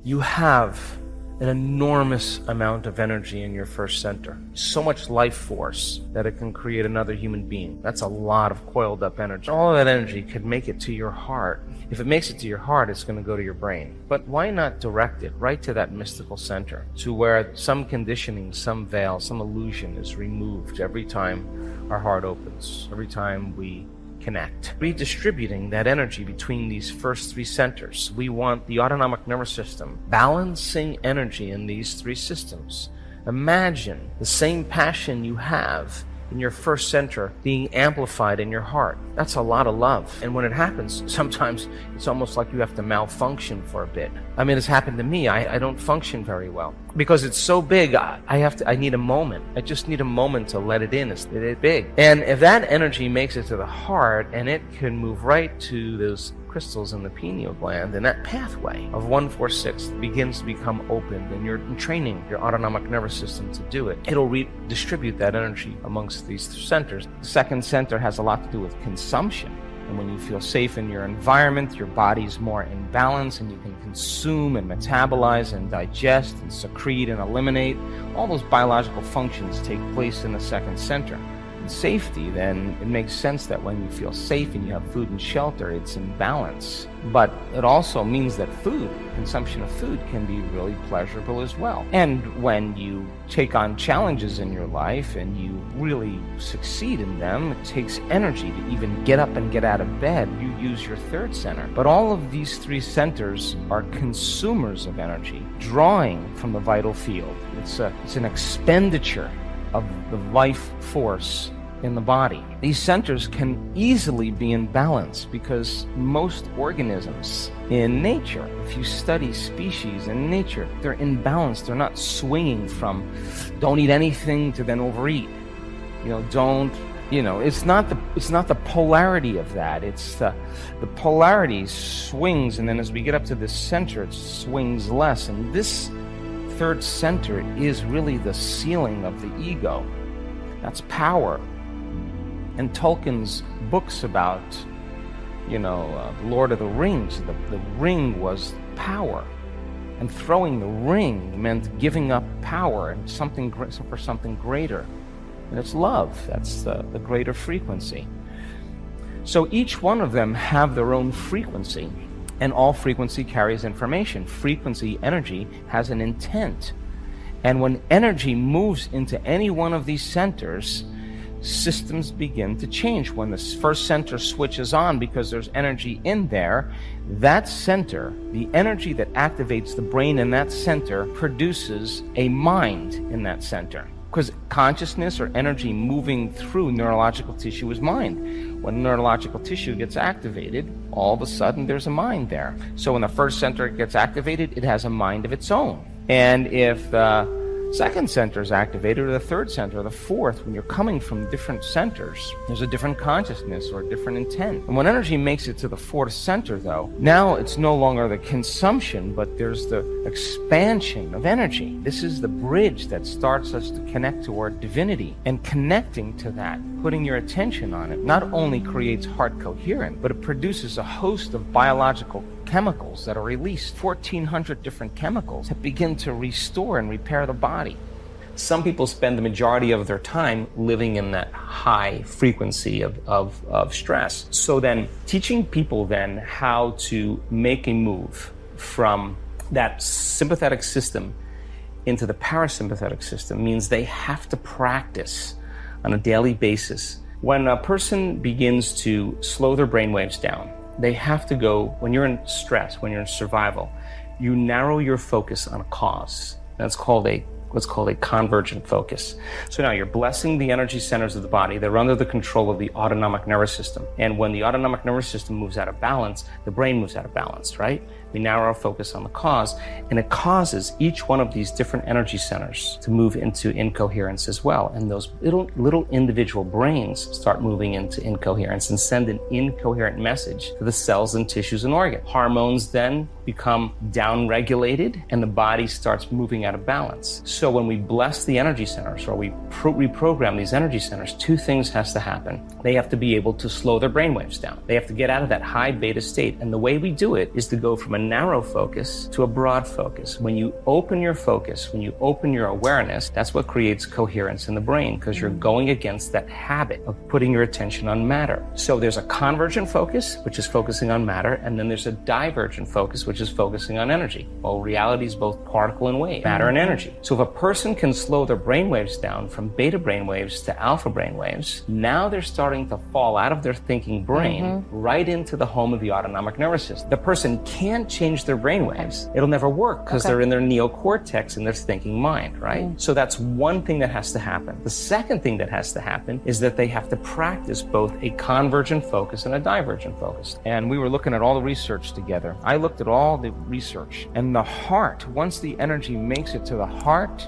You have an enormous amount of energy in your first center. So much life force that it can create another human being. That's a lot of coiled up energy. All of that energy could make it to your heart. If it makes it to your heart, it's going to go to your brain. But why not direct it right to that mystical center, to where some conditioning, some veil, some illusion is removed every time our heart opens, every time we connect. Redistributing that energy between these first three centers. We want the autonomic nervous system balancing energy in these three systems. Imagine the same passion you have in your first center being amplified in your heart. That's a lot of love. And when it happens, sometimes it's almost like you have to malfunction for a bit. I mean, it's happened to me. I don't function very well because it's so big. I need a moment. I just need a moment to let it in. It's big. And if that energy makes it to the heart, and it can move right to those crystals in the pineal gland, and that pathway of 146 begins to become opened, and you're training your autonomic nervous system to do it. It'll redistribute that energy amongst these centers. The second center has a lot to do with consumption. And when you feel safe in your environment, your body's more in balance, and you can consume and metabolize and digest and secrete and eliminate. All those biological functions take place in the second center. In safety, then it makes sense that when you feel safe and you have food and shelter, it's in balance. But it also means that consumption of food can be really pleasurable as well. And when you take on challenges in your life and you really succeed in them, it takes energy to even get up and get out of bed. You use your third center. But all of these three centers are consumers of energy, drawing from the vital field. It's an expenditure of the life force in the body. These centers can easily be in balance because most organisms in nature, if you study species in nature, they're in balance. They're not swinging from don't eat anything to then overeat. It's not the polarity of that. It's the polarity swings, and then as we get up to the center, it swings less. And this third center is really the ceiling of the ego. That's power. And Tolkien's books about, Lord of the Rings, the ring was power. And throwing the ring meant giving up power and for something greater. And it's love. That's the greater frequency. So each one of them have their own frequency. And all frequency carries information. Frequency, energy, has an intent. And when energy moves into any one of these centers, systems begin to change. When the first center switches on because there's energy in there, that center, the energy that activates the brain in that center, produces a mind in that center. Because consciousness or energy moving through neurological tissue is mind. When neurological tissue gets activated, all of a sudden there's a mind there. So when the first center gets activated, it has a mind of its own. And if the second center is activated, or the third center, or the fourth, when you're coming from different centers, there's a different consciousness or a different intent. And when energy makes it to the fourth center, though, now it's no longer the consumption, but there's the expansion of energy. This is the bridge that starts us to connect to our divinity. And connecting to that, putting your attention on it, not only creates heart coherence, but it produces a host of biological chemicals that are released, 1,400 different chemicals that begin to restore and repair the body. Some people spend the majority of their time living in that high frequency of stress. So then teaching people then how to make a move from that sympathetic system into the parasympathetic system means they have to practice on a daily basis. When a person begins to slow their brainwaves down, they have to go, when you're in stress, when you're in survival, you narrow your focus on a cause. That's called what's called a convergent focus. So now you're blessing the energy centers of the body. They're under the control of the autonomic nervous system. And when the autonomic nervous system moves out of balance, the brain moves out of balance, right? We narrow our focus on the cause, and it causes each one of these different energy centers to move into incoherence as well. And those little individual brains start moving into incoherence and send an incoherent message to the cells and tissues and organs. Hormones then become downregulated, and the body starts moving out of balance. So when we bless the energy centers, or we reprogram these energy centers, two things has to happen. They have to be able to slow their brainwaves down. They have to get out of that high beta state. And the way we do it is to go from a narrow focus to a broad focus. When you open your focus, when you open your awareness, that's what creates coherence in the brain, because you're going against that habit of putting your attention on matter. So there's a convergent focus, which is focusing on matter, and then there's a divergent focus, which is focusing on energy. Well, reality is both particle and wave, matter and energy. So if a person can slow their brainwaves down from beta brainwaves to alpha brainwaves, now they're starting to fall out of their thinking brain right into the home of the autonomic nervous system. The person can't change their brainwaves. It'll never work because they're in their neocortex in their thinking mind, right? So that's one thing that has to happen. The second thing that has to happen is that they have to practice both a convergent focus and a divergent focus. And we were looking at all the research together. I looked at all the research, and the heart, once the energy makes it to the heart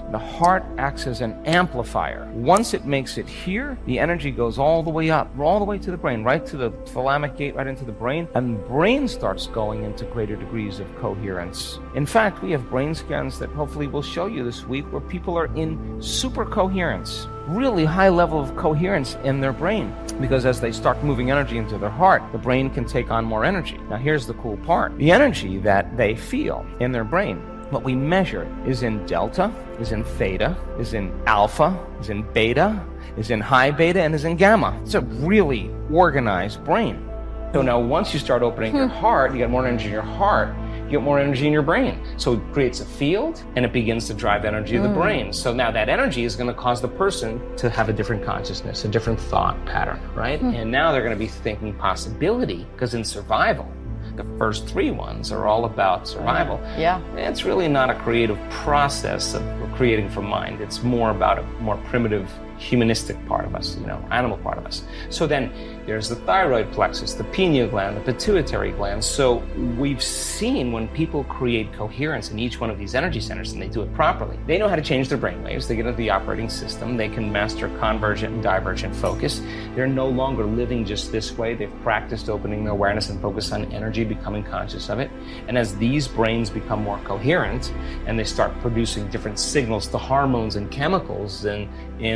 acts as an amplifier. Once it makes it here, the energy goes all the way up, all the way to the brain, right to the thalamic gate, right into the brain, and the brain starts going into greater degrees of coherence. In fact, we have brain scans that hopefully we'll show you this week where people are in super coherence, really high level of coherence in their brain, because as they start moving energy into their heart, the brain can take on more energy. Now here's the cool part. The energy that they feel in their brain, what we measure, is in delta, is in theta, is in alpha, is in beta, is in high beta, and is in gamma. It's a really organized brain. So now once you start opening your heart, you get more energy in your heart, you get more energy in your brain. So it creates a field, and it begins to drive the energy of the brain. So now that energy is going to cause the person to have a different consciousness, a different thought pattern, right? And now they're going to be thinking possibility, because in survival, the first three ones are all about survival. Yeah. It's really not a creative process of creating from mind. It's more about a more primitive humanistic part of us, animal part of us. So then there's the thyroid plexus, the pineal gland, the pituitary gland. So we've seen when people create coherence in each one of these energy centers, and they do it properly, they know how to change their brainwaves. They get into the operating system. They can master convergent and divergent focus. They're no longer living just this way. They've practiced opening their awareness and focus on energy, becoming conscious of it. And as these brains become more coherent and they start producing different signals to hormones and chemicals and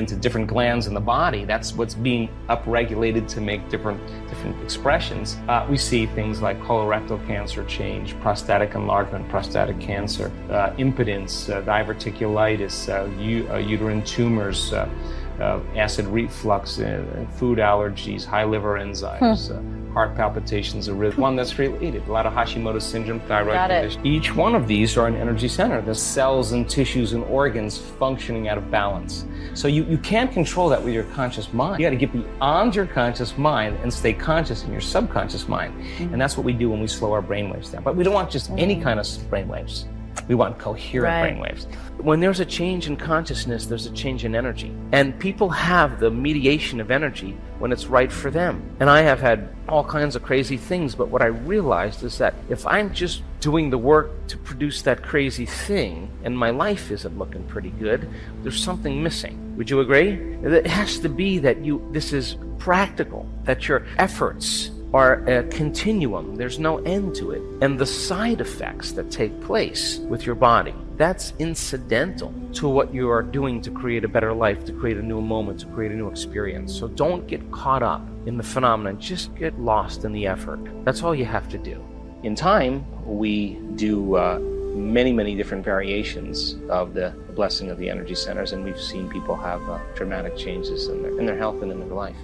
to different glands in the body, that's what's being upregulated to make different expressions. We see things like colorectal cancer change, prostatic enlargement, prostatic cancer, impotence, diverticulitis, uterine tumors, acid reflux, food allergies, high liver enzymes, heart palpitations, one that's related, a lot of Hashimoto's syndrome, thyroid condition. Each one of these are an energy center. The cells and tissues and organs functioning out of balance. So you can't control that with your conscious mind. You got to get beyond your conscious mind and stay conscious in your subconscious mind. And that's what we do when we slow our brainwaves down. But we don't want just any kind of brainwaves. We want coherent brainwaves. When there's a change in consciousness, there's a change in energy. And people have the mediation of energy when it's right for them. And I have had all kinds of crazy things, but what I realized is that if I'm just doing the work to produce that crazy thing and my life isn't looking pretty good, there's something missing. Would you agree? It has to be that this is practical, that your efforts are a continuum. There's no end to it. And the side effects that take place with your body, that's incidental to what you are doing to create a better life, to create a new moment, to create a new experience. So don't get caught up in the phenomenon. Just get lost in the effort. That's all you have to do. In time, we do many different variations of the blessing of the energy centers, and we've seen people have dramatic changes in their health and in their life.